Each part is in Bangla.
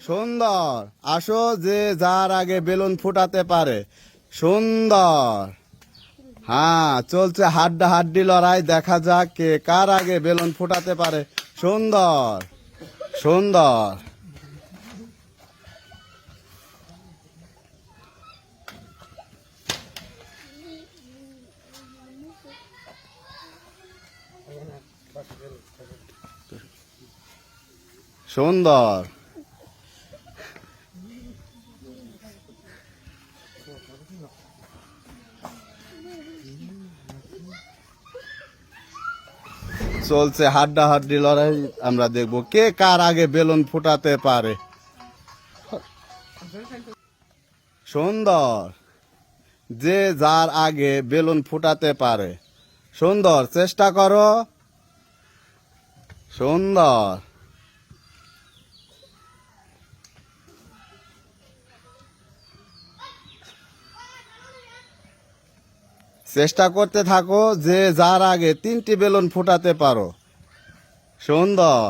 সুন্দর। আসো, যে যার আগে বেলুন ফুটাতে পারে। সুন্দর। হ্যাঁ, চলছে হাড্ডাহাড্ডি লড়াই। দেখা যাক কে কার আগে বেলুন ফুটাতে পারে। সুন্দর সুন্দর। সুন্দর। চলছে হাড্ডাহাড্ডি লড়াই। আমরা দেখব কে কার আগে বেলুন ফুটাতে পারে। সুন্দর। যে যার আগে বেলুন ফুটাতে পারে। সুন্দর, চেষ্টা করো। সুন্দর। চেষ্টা করতে থাকো, যে যার আগে 3টি বেলুন ফুটাতে পারো। সুন্দর।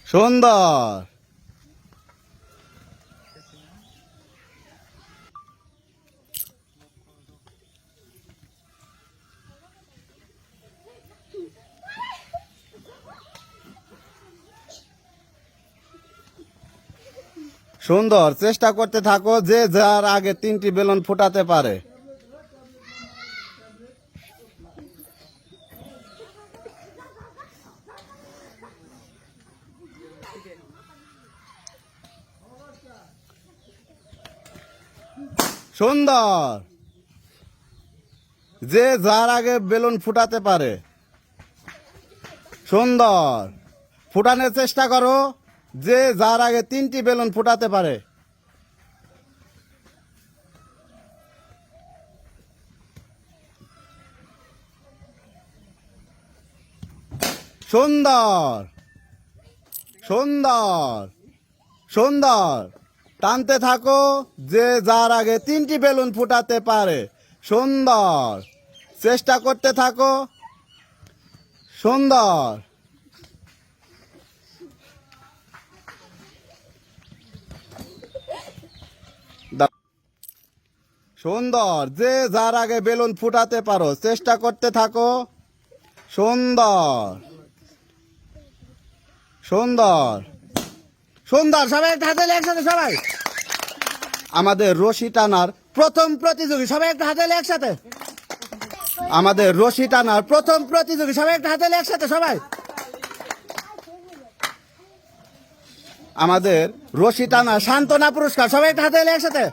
সুন্দর। সুন্দর, চেষ্টা করতে থাকো, যে যার আগে 3টি বেলুন ফুটাতে পারে। সুন্দর। যে যার আগে বেলুন ফুটাতে পারে। সুন্দর। ফুটানোর চেষ্টা করো, যে যার আগে 3টি বেলুন ফুটাতে পারে। সুন্দর সুন্দর সুন্দর। টানতে থাকো, যে যার আগে 3টি বেলুন ফুটাতে পারে। সুন্দর। চেষ্টা করতে থাকো। সুন্দর। সুন্দর। যে যার আগে বেলুন ফুটাতে পারো, চেষ্টা করতে থাকো। সুন্দর সুন্দর সুন্দর। সবাই একটা হাতে একসাথে। সবাই আমাদের রশি টানার প্রথম প্রতিযোগী, সবাই একটা হাতে একসাথে। আমাদের রশি টানার প্রথম প্রতিযোগী, সবাই একটা হাতে একসাথে। সবাই আমাদের রশি টানার সান্ত্বনা পুরস্কার, সবাই একটা হাতে একসাথে।